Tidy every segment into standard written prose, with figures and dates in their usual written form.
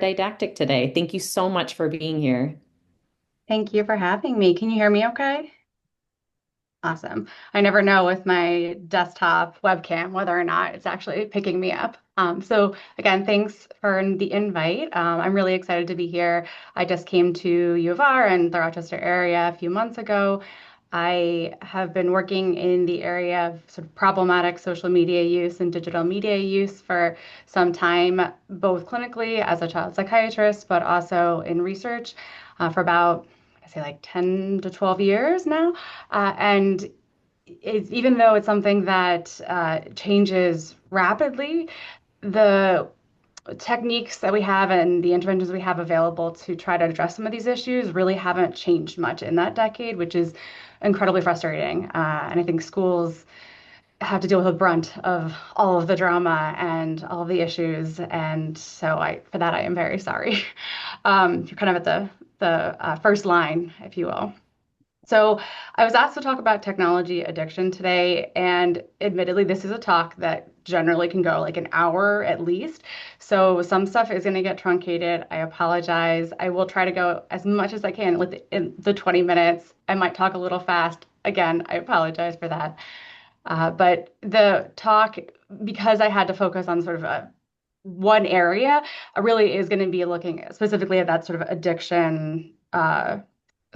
didactic today. Thank you so much for being here. Thank you for having me. Can you hear me okay? Awesome. I never know with my desktop webcam whether or not it's actually picking me up. So again, thanks for the invite. I'm really excited to be here. I just came to U of R and the Rochester area a few months ago. I have been working in the area of sort of problematic social media use and digital media use for some time, both clinically as a child psychiatrist, but also in research for about, I say like 10 to 12 years now. And even though it's something that changes rapidly, the techniques that we have and the interventions we have available to try to address some of these issues really haven't changed much in that decade, which is incredibly frustrating. And I think schools have to deal with the brunt of all of the drama and all of the issues. And so for that, I am very sorry. You're kind of at the first line, if you will. So I was asked to talk about technology addiction today, and admittedly, this is a talk that generally can go like an hour at least. So some stuff is going to get truncated. I apologize. I will try to go as much as I can within the 20 minutes. I might talk a little fast. Again, I apologize for that. But the talk, because I had to focus on sort of one area, really is going to be looking specifically at that sort of addiction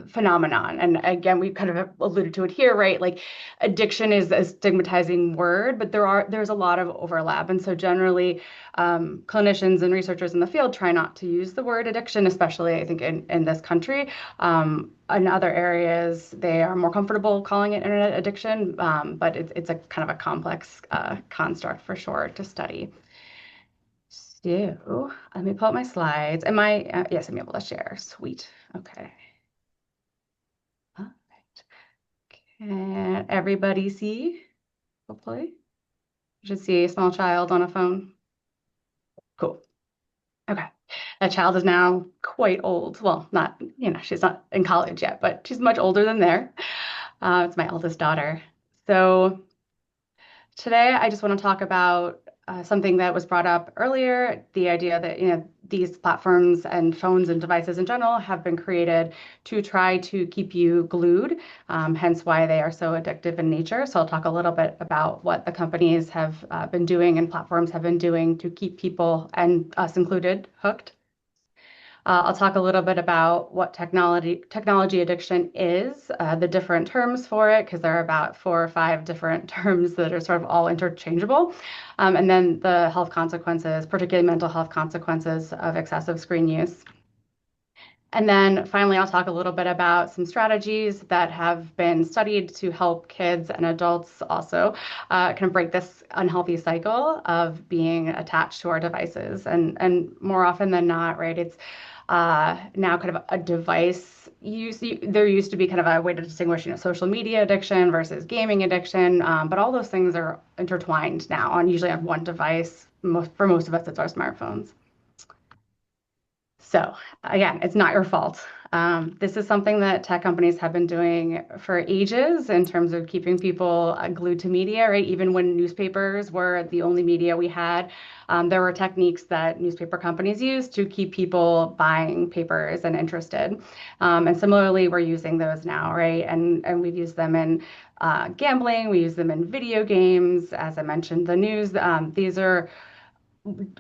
phenomenon. And again, we kind of alluded to it here, right? Like addiction is a stigmatizing word, but there's a lot of overlap. And so generally, clinicians and researchers in the field try not to use the word addiction, especially I think in this country. In other areas, they are more comfortable calling it internet addiction, but it's a kind of a complex construct for sure to study. So let me pull up my slides. Yes, I'm able to share. Sweet. Okay. Can everybody see? Hopefully. You should see a small child on a phone. Cool. Okay. That child is now quite old. Well, not, she's not in college yet, but she's much older than there. It's my eldest daughter. So today, I just want to talk about something that was brought up earlier, the idea that, these platforms and phones and devices in general have been created to try to keep you glued, hence why they are so addictive in nature. So I'll talk a little bit about what the companies have been doing and platforms have been doing to keep people, and us included, hooked. I'll talk a little bit about what technology addiction is, the different terms for it, because there are about 4 or 5 different terms that are sort of all interchangeable, and then the health consequences, particularly mental health consequences of excessive screen use. And then finally, I'll talk a little bit about some strategies that have been studied to help kids and adults also kind of break this unhealthy cycle of being attached to our devices. And more often than not, right, it's now kind of a device use. There used to be kind of a way to distinguish, social media addiction versus gaming addiction, but all those things are intertwined now usually on one device. For most of us, it's our smartphones. So again, it's not your fault. This is something that tech companies have been doing for ages in terms of keeping people glued to media, right? Even when newspapers were the only media we had, there were techniques that newspaper companies used to keep people buying papers and interested. And similarly, we're using those now, right? And we've used them in gambling, we use them in video games, as I mentioned, the news. These are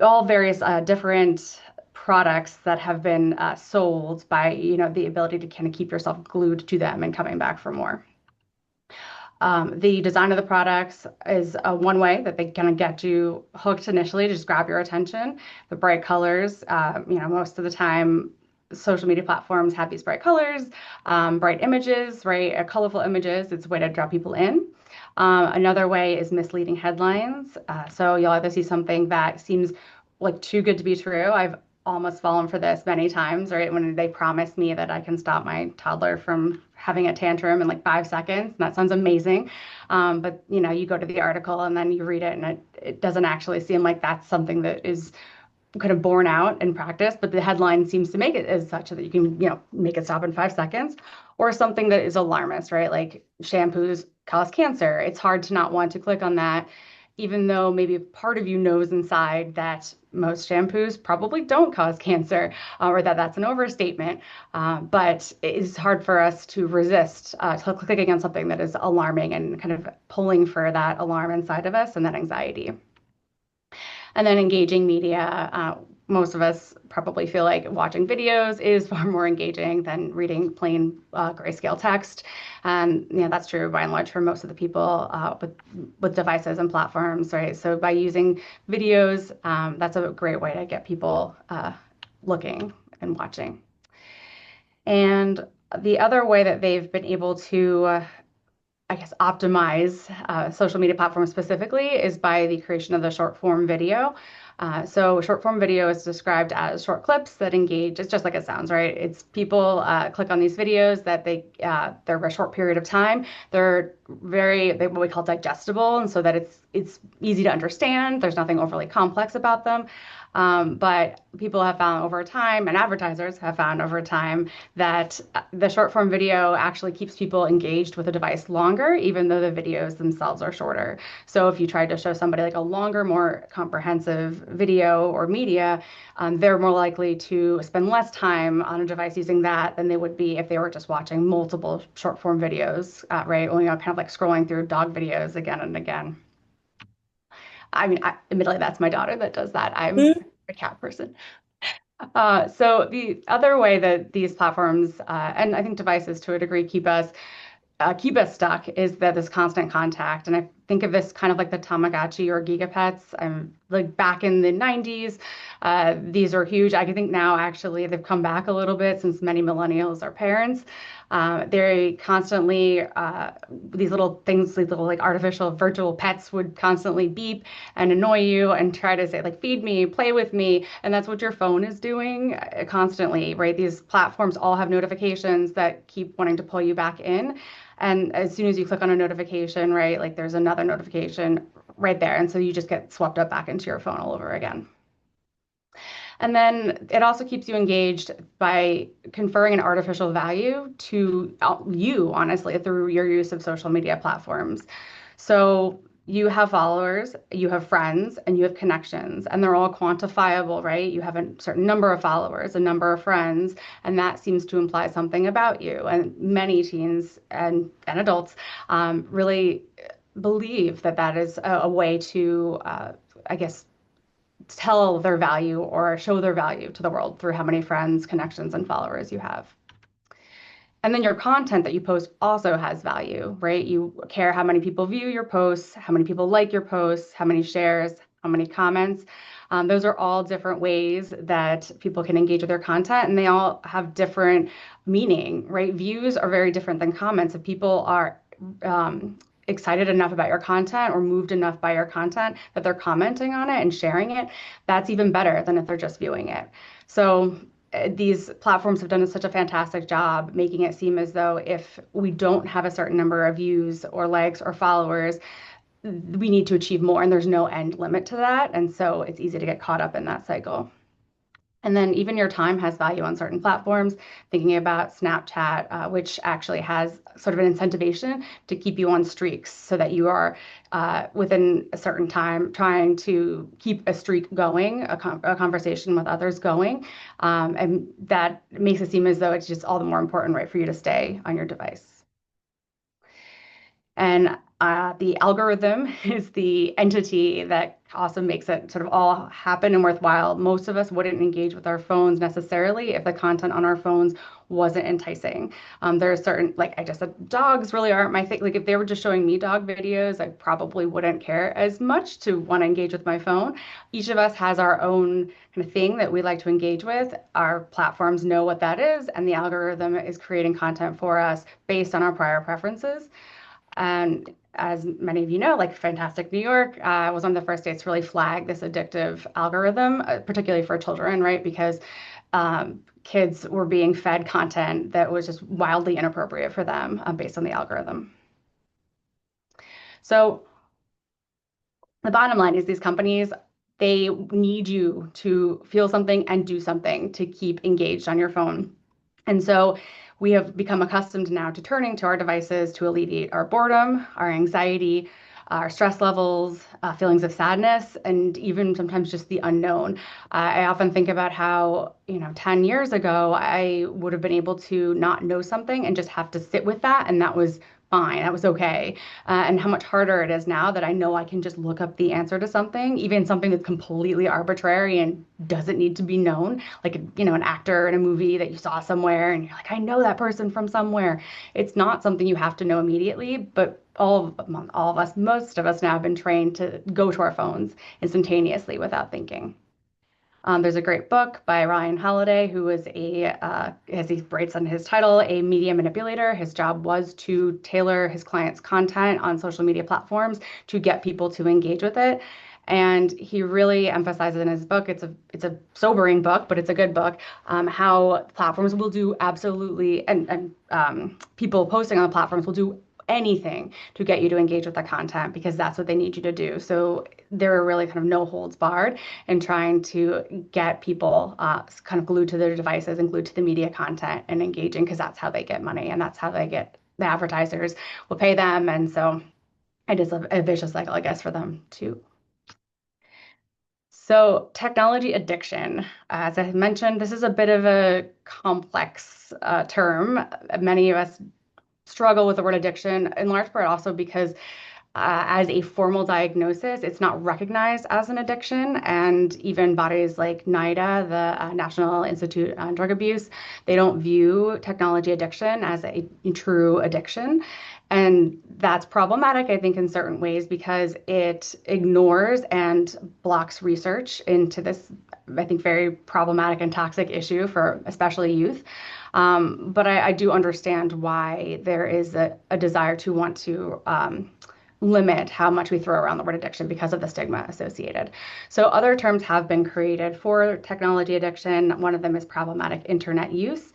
all various different products that have been sold by, the ability to kind of keep yourself glued to them and coming back for more. The design of the products is one way that they kind of get you hooked initially to just grab your attention. The bright colors, most of the time, social media platforms have these bright colors, bright images, right? Colorful images. It's a way to draw people in. Another way is misleading headlines. So you'll either see something that seems like too good to be true. I've almost fallen for this many times, right? When they promise me that I can stop my toddler from having a tantrum in like 5 seconds. That sounds amazing. But you go to the article and then you read it and it doesn't actually seem like that's something that is kind of borne out in practice, but the headline seems to make it as such that you can, make it stop in 5 seconds, or something that is alarmist, right? Like shampoos cause cancer. It's hard to not want to click on that, even though maybe part of you knows inside that most shampoos probably don't cause cancer, or that that's an overstatement. But it's hard for us to resist clicking on something that is alarming and kind of pulling for that alarm inside of us and that anxiety. And then engaging media. Most of us probably feel like watching videos is far more engaging than reading plain grayscale text. And that's true by and large for most of the people with devices and platforms, right? So by using videos, that's a great way to get people looking and watching. And the other way that they've been able to I guess, optimize social media platforms specifically is by the creation of the short form video. So short form video is described as short clips that engage. It's just like it sounds, right? It's people click on these videos that they're a short period of time. They're what we call digestible, and so that it's easy to understand. There's nothing overly complex about them. But people have found over time, and advertisers have found over time, that the short form video actually keeps people engaged with a device longer, even though the videos themselves are shorter. So if you tried to show somebody like a longer, more comprehensive video or media, they're more likely to spend less time on a device using that than they would be if they were just watching multiple short form videos, right? Or, kind of like scrolling through dog videos again and again. I mean, admittedly, that's my daughter that does that. I'm a cat person. So the other way that these platforms and I think devices to a degree keep us stuck is that this constant contact. And I think of this kind of like the Tamagotchi or Gigapets. I'm like back in the 90s. These are huge. I think now actually they've come back a little bit since many millennials are parents. They constantly, these little things, these little like artificial virtual pets would constantly beep and annoy you and try to say like, feed me, play with me. And that's what your phone is doing constantly, right? These platforms all have notifications that keep wanting to pull you back in. And as soon as you click on a notification, right, like there's another notification right there. And so you just get swept up back into your phone all over again. And then it also keeps you engaged by conferring an artificial value to you, honestly, through your use of social media platforms. So you have followers, you have friends, and you have connections, and they're all quantifiable, right? You have a certain number of followers, a number of friends, and that seems to imply something about you. And many teens and adults really believe that that is a way to, I guess, tell their value or show their value to the world through how many friends, connections, and followers you have. And then your content that you post also has value, right? You care how many people view your posts, how many people like your posts, how many shares, how many comments. Those are all different ways that people can engage with their content, and they all have different meaning, right? Views are very different than comments. If people are excited enough about your content or moved enough by your content that they're commenting on it and sharing it, that's even better than if they're just viewing it. So these platforms have done such a fantastic job making it seem as though if we don't have a certain number of views or likes or followers, we need to achieve more, and there's no end limit to that. And so it's easy to get caught up in that cycle. And then even your time has value on certain platforms. Thinking about Snapchat, which actually has sort of an incentivization to keep you on streaks so that you are within a certain time trying to keep a streak going, a conversation with others going. And that makes it seem as though it's just all the more important, right, for you to stay on your device. And the algorithm is the entity that also makes it sort of all happen and worthwhile. Most of us wouldn't engage with our phones necessarily if the content on our phones wasn't enticing. There are certain, like I just said, dogs really aren't my thing. Like if they were just showing me dog videos, I probably wouldn't care as much to want to engage with my phone. Each of us has our own kind of thing that we like to engage with. Our platforms know what that is, and the algorithm is creating content for us based on our prior preferences. And as many of you know, like Fantastic New York was one of the first states to really flag this addictive algorithm, particularly for children, right? Because kids were being fed content that was just wildly inappropriate for them based on the algorithm. So the bottom line is these companies, they need you to feel something and do something to keep engaged on your phone. And so we have become accustomed now to turning to our devices to alleviate our boredom, our anxiety, our stress levels, feelings of sadness, and even sometimes just the unknown. I often think about how, 10 years ago, I would have been able to not know something and just have to sit with that, and that was fine. That was okay. And how much harder it is now that I know I can just look up the answer to something, even something that's completely arbitrary and doesn't need to be known, like, an actor in a movie that you saw somewhere and you're like, I know that person from somewhere. It's not something you have to know immediately, but all of us, most of us now have been trained to go to our phones instantaneously without thinking. There's a great book by Ryan Holiday, who was as he writes on his title, a media manipulator. His job was to tailor his clients' content on social media platforms to get people to engage with it. And he really emphasizes in his book, it's a sobering book, but it's a good book, how platforms will do absolutely, and people posting on the platforms will do anything to get you to engage with the content because that's what they need you to do. So there are really kind of no holds barred in trying to get people kind of glued to their devices and glued to the media content and engaging because that's how they get money and that's how they get the advertisers will pay them. And so it is a vicious cycle, I guess, for them too. So, technology addiction, as I mentioned, this is a bit of a complex term. Many of us struggle with the word addiction, in large part also because as a formal diagnosis, it's not recognized as an addiction. And even bodies like NIDA, the National Institute on Drug Abuse, they don't view technology addiction as a true addiction. And that's problematic, I think, in certain ways because it ignores and blocks research into this, I think, very problematic and toxic issue for especially youth. But I do understand why there is a desire to want to limit how much we throw around the word addiction because of the stigma associated. So other terms have been created for technology addiction. One of them is problematic internet use,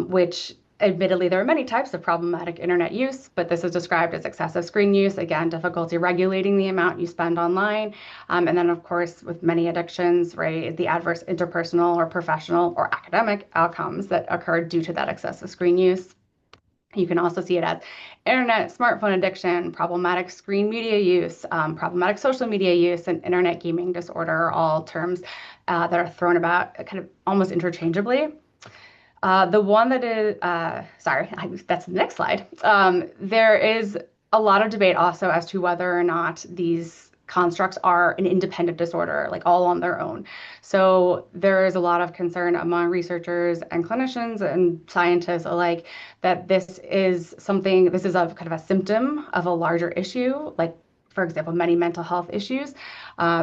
which admittedly, there are many types of problematic internet use, but this is described as excessive screen use, again, difficulty regulating the amount you spend online. And then, of course, with many addictions, right, the adverse interpersonal or professional or academic outcomes that occur due to that excessive screen use. You can also see it as internet, smartphone addiction, problematic screen media use, problematic social media use, and internet gaming disorder are all terms that are thrown about kind of almost interchangeably. The one that is, that's the next slide. There is a lot of debate also as to whether or not these constructs are an independent disorder, like all on their own. So there is a lot of concern among researchers and clinicians and scientists alike that this is a kind of a symptom of a larger issue, like for example, many mental health issues.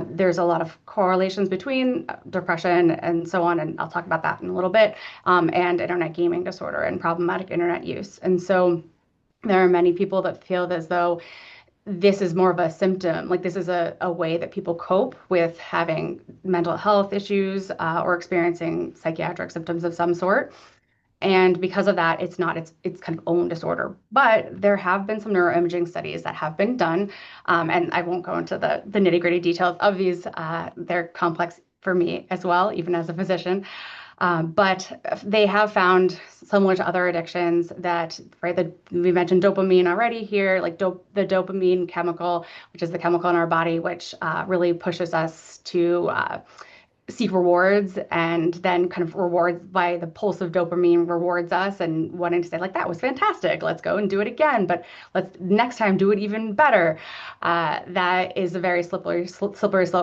There's a lot of correlations between depression and so on, and I'll talk about that in a little bit, and internet gaming disorder and problematic internet use. And so there are many people that feel as though this is more of a symptom, like this is a way that people cope with having mental health issues or experiencing psychiatric symptoms of some sort. And because of that, it's not its kind of own disorder. But there have been some neuroimaging studies that have been done, and I won't go into the nitty-gritty details of these. They're complex for me as well, even as a physician. But they have found, similar to other addictions, that we mentioned dopamine already here, like the dopamine chemical, which is the chemical in our body, which really pushes us to seek rewards, and then kind of rewards by the pulse of dopamine rewards us and wanting to say like, that was fantastic, let's go and do it again, but let's next time do it even better. That is a very slippery slope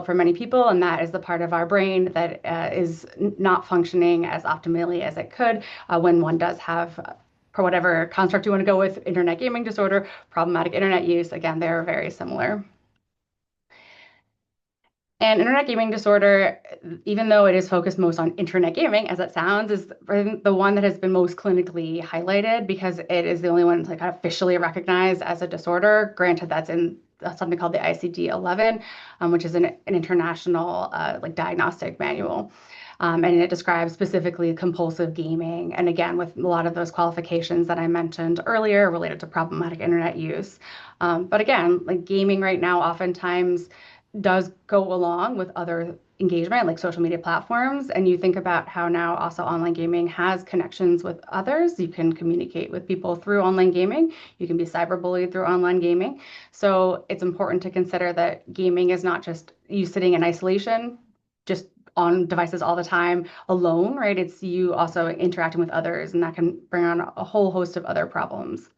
for many people, and that is the part of our brain that is not functioning as optimally as it could when one does have for whatever construct you want to go with, internet gaming disorder, problematic internet use. Again, they're very similar. And internet gaming disorder, even though it is focused most on internet gaming, as it sounds, is the one that has been most clinically highlighted because it is the only one like officially recognized as a disorder. Granted, that's in something called the ICD-11, which is an international like diagnostic manual. And it describes specifically compulsive gaming. And again, with a lot of those qualifications that I mentioned earlier related to problematic internet use. But again, like gaming right now, oftentimes does go along with other engagement, like social media platforms, and you think about how now also online gaming has connections with others. You can communicate with people through online gaming. You can be cyberbullied through online gaming. So it's important to consider that gaming is not just you sitting in isolation, just on devices all the time alone, right? It's you also interacting with others, and that can bring on a whole host of other problems.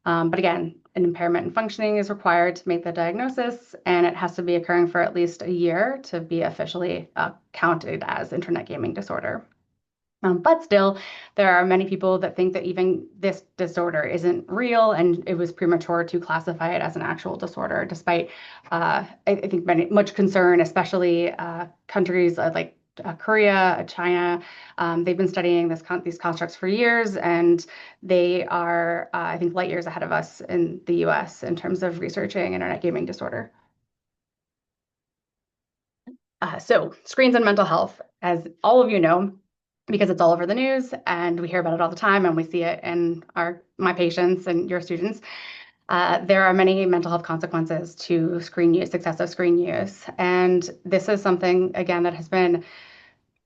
But again, an impairment in functioning is required to make the diagnosis, and it has to be occurring for at least a year to be officially counted as internet gaming disorder. But still, there are many people that think that even this disorder isn't real and it was premature to classify it as an actual disorder, despite, I think, much concern, especially countries like Korea, China. They've been studying these constructs for years, and they are, I think, light years ahead of us in the US in terms of researching internet gaming disorder. So, screens and mental health, as all of you know, because it's all over the news and we hear about it all the time and we see it in my patients and your students. There are many mental health consequences to screen use, excessive screen use. And this is something, again, that has been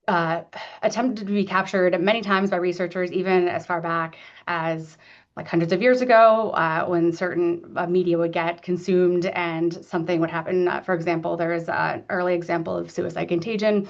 uh, attempted to be captured many times by researchers, even as far back as like hundreds of years ago, when certain media would get consumed and something would happen. For example, there is an early example of suicide contagion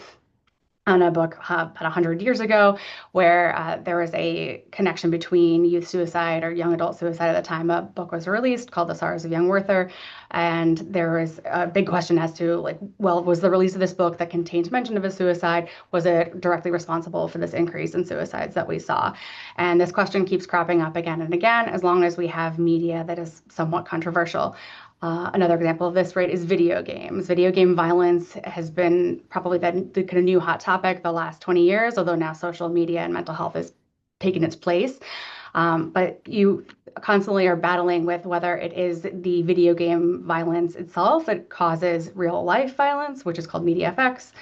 on a book about 100 years ago, where there was a connection between youth suicide or young adult suicide at the time a book was released called The Sorrows of Young Werther. And there was a big question as to, like, well, was the release of this book that contained mention of a suicide, was it directly responsible for this increase in suicides that we saw? And this question keeps cropping up again and again, as long as we have media that is somewhat controversial. Another example of this, right, is video games. Video game violence has been probably the kind of new hot topic the last 20 years, although now social media and mental health has taken its place. But you constantly are battling with whether it is the video game violence itself that causes real life violence, which is called media effects,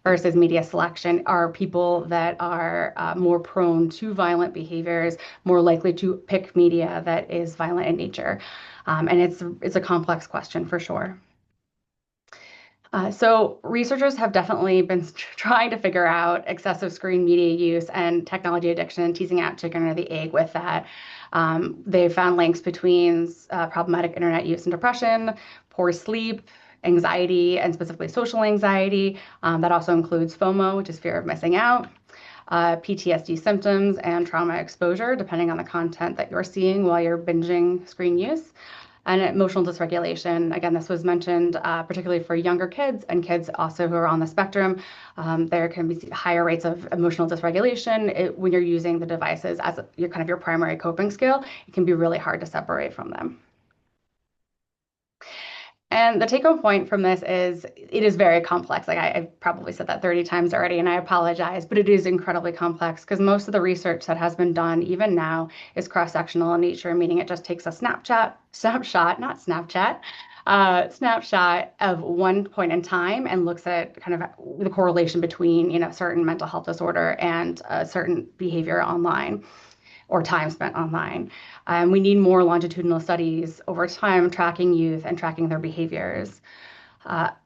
versus media selection. Are people that are more prone to violent behaviors more likely to pick media that is violent in nature? And it's a complex question for sure. So researchers have definitely been trying to figure out excessive screen media use and technology addiction, teasing out chicken or the egg with that. They found links between problematic internet use and depression, poor sleep, anxiety, and specifically social anxiety. That also includes FOMO, which is fear of missing out, PTSD symptoms, and trauma exposure, depending on the content that you're seeing while you're binging screen use. And emotional dysregulation, again, this was mentioned particularly for younger kids and kids also who are on the spectrum. There can be higher rates of emotional dysregulation when you're using the devices as your kind of your primary coping skill. It can be really hard to separate from them. And the take home point from this is it is very complex. Like I've probably said that 30 times already, and I apologize, but it is incredibly complex because most of the research that has been done, even now, is cross-sectional in nature, meaning it just takes a not Snapchat, snapshot of one point in time and looks at kind of the correlation between, certain mental health disorder and a certain behavior online or time spent online. We need more longitudinal studies over time tracking youth and tracking their behaviors.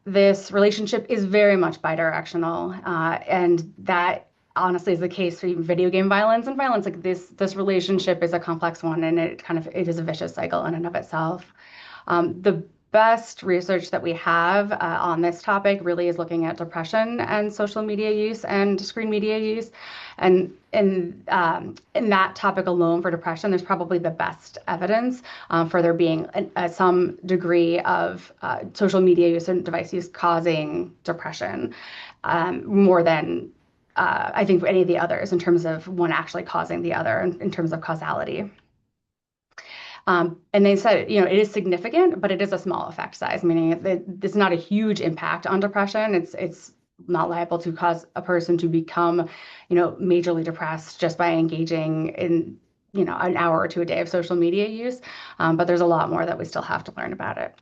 This relationship is very much bidirectional, and that honestly is the case for video game violence and violence like this. This relationship is a complex one, and it is a vicious cycle in and of itself. The best research that we have on this topic really is looking at depression and social media use and screen media use. And in that topic alone for depression, there's probably the best evidence for there being some degree of social media use and device use causing depression more than I think any of the others in terms of one actually causing the other in terms of causality. And they said, it is significant, but it is a small effect size, meaning it's not a huge impact on depression. It's not liable to cause a person to become, majorly depressed just by engaging in, an hour or two a day of social media use. But there's a lot more that we still have to learn about it.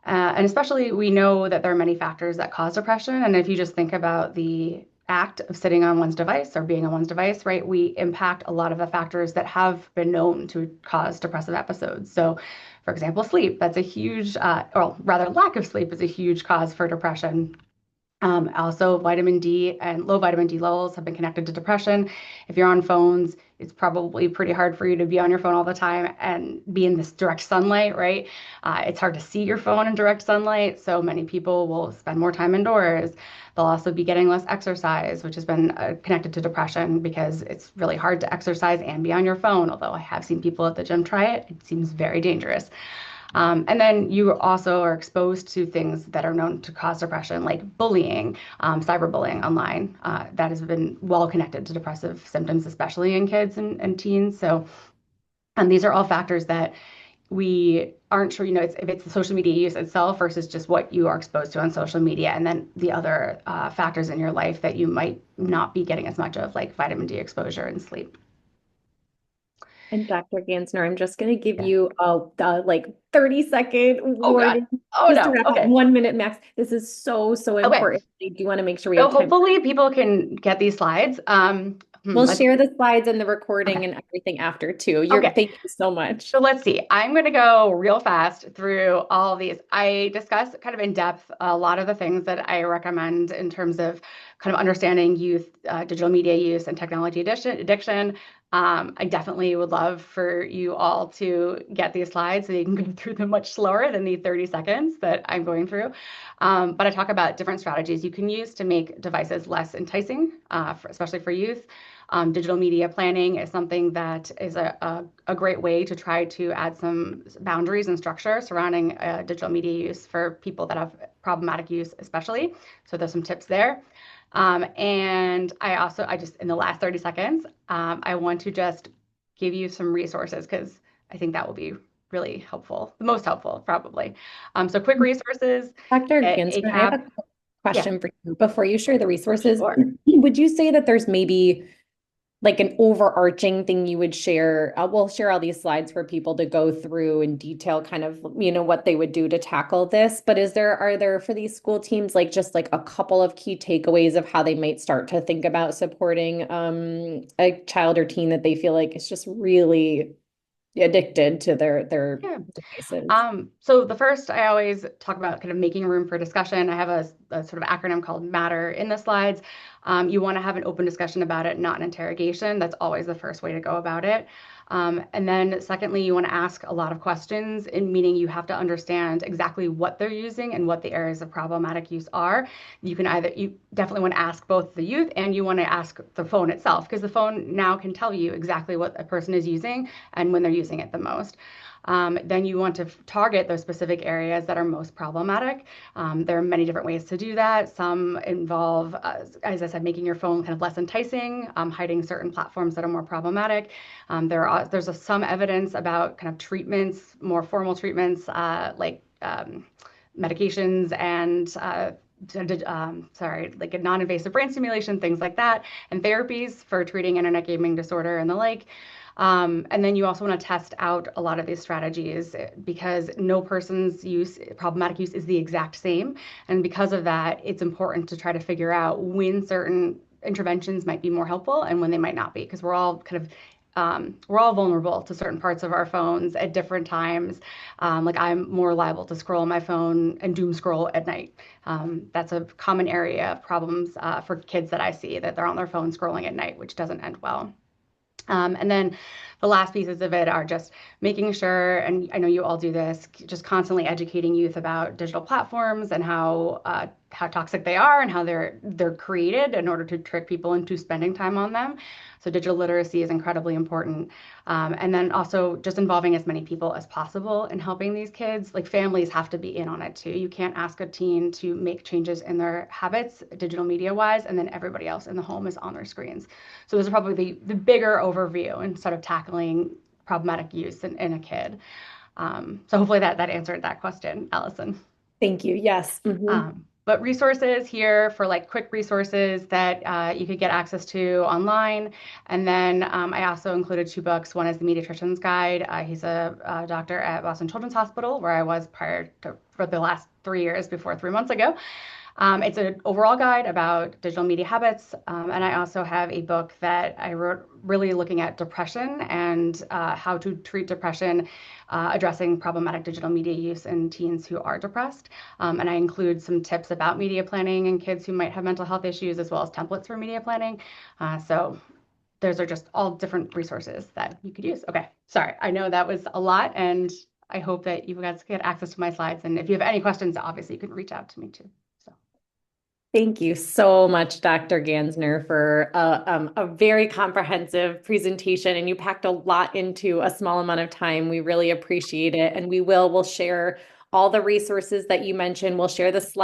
And especially, we know that there are many factors that cause depression. And if you just think about the act of sitting on one's device or being on one's device, right, we impact a lot of the factors that have been known to cause depressive episodes. So, for example, sleep, that's a huge, or rather lack of sleep is a huge cause for depression. Also, vitamin D and low vitamin D levels have been connected to depression. If you're on phones, it's probably pretty hard for you to be on your phone all the time and be in this direct sunlight, right? It's hard to see your phone in direct sunlight, so many people will spend more time indoors. They'll also be getting less exercise, which has been connected to depression because it's really hard to exercise and be on your phone. Although I have seen people at the gym try it, it seems very dangerous. And then you also are exposed to things that are known to cause depression, like bullying, cyberbullying online. That has been well connected to depressive symptoms, especially in kids and teens. So, and these are all factors that we aren't sure, if it's the social media use itself versus just what you are exposed to on social media, and then the other factors in your life that you might not be getting as much of, like vitamin D exposure and sleep. And Dr. Gansner, I'm just going to give Yeah. you a like 30-second Oh God. warning Oh just to no. wrap up, Okay. 1 minute max. This is so, so Okay. important. I do want to make sure we So have time. hopefully people can get these slides. We'll Let's share see. the slides and the recording Okay. and everything after too. Okay. Thank you so much. So let's see. I'm going to go real fast through all of these. I discuss kind of in depth a lot of the things that I recommend in terms of kind of understanding youth digital media use and technology addiction. I definitely would love for you all to get these slides so you can go through them much slower than the 30 seconds that I'm going through. But I talk about different strategies you can use to make devices less enticing, especially for youth. Digital media planning is something that is a great way to try to add some boundaries and structure surrounding digital media use for people that have problematic use, especially. So there's some tips there. And I just, in the last 30 seconds, I want to just give you some resources because I think that will be really helpful, the most helpful, probably. So quick resources, Dr. Ginsburg, I have ACAP. a Yeah, question for you before you share the resources. sure. Would you say that there's maybe like an overarching thing you would share? We'll share all these slides for people to go through in detail, kind of, what they would do to tackle this. But are there for these school teams, like just like a couple of key takeaways of how they might start to think about supporting a child or teen that they feel like is just really addicted to their Yeah. devices? So the first, I always talk about kind of making room for discussion. I have a sort of acronym called MATTER in the slides. You want to have an open discussion about it, not an interrogation. That's always the first way to go about it. And then secondly, you want to ask a lot of questions, in meaning you have to understand exactly what they're using and what the areas of problematic use are. You definitely want to ask both the youth and you want to ask the phone itself, because the phone now can tell you exactly what a person is using and when they're using it the most. Then you want to target those specific areas that are most problematic. There are many different ways to do that. Some involve, as I said, making your phone kind of less enticing, hiding certain platforms that are more problematic. There's some evidence about kind of treatments, more formal treatments, like medications and like a non-invasive brain stimulation, things like that, and therapies for treating internet gaming disorder and the like. And then you also want to test out a lot of these strategies because no person's problematic use is the exact same. And because of that, it's important to try to figure out when certain interventions might be more helpful and when they might not be, because we're all vulnerable to certain parts of our phones at different times. Like I'm more liable to scroll on my phone and doom scroll at night. That's a common area of problems for kids that I see, that they're on their phone scrolling at night, which doesn't end well. And then the last pieces of it are just making sure, and I know you all do this, just constantly educating youth about digital platforms and how toxic they are and how they're created in order to trick people into spending time on them. So digital literacy is incredibly important. And then also just involving as many people as possible in helping these kids. Like families have to be in on it too. You can't ask a teen to make changes in their habits, digital media wise, and then everybody else in the home is on their screens. So those are probably the bigger overview instead of tackling problematic use in a kid. So hopefully that answered that question, Allison. Thank you. Yes. But resources here for like quick resources that you could get access to online. And then I also included two books. One is The Pediatrician's Guide. He's a doctor at Boston Children's Hospital, where I was for the last 3 years before 3 months ago. It's an overall guide about digital media habits. And I also have a book that I wrote really looking at depression and how to treat depression, addressing problematic digital media use in teens who are depressed. And I include some tips about media planning in kids who might have mental health issues, as well as templates for media planning. So those are just all different resources that you could use. Okay, sorry. I know that was a lot, and I hope that you guys get access to my slides. And if you have any questions, obviously you can reach out to me too. So. Thank you so much, Dr. Gansner, for a very comprehensive presentation, and you packed a lot into a small amount of time. We really appreciate it, and we'll share all the resources that you mentioned. We'll share the slides.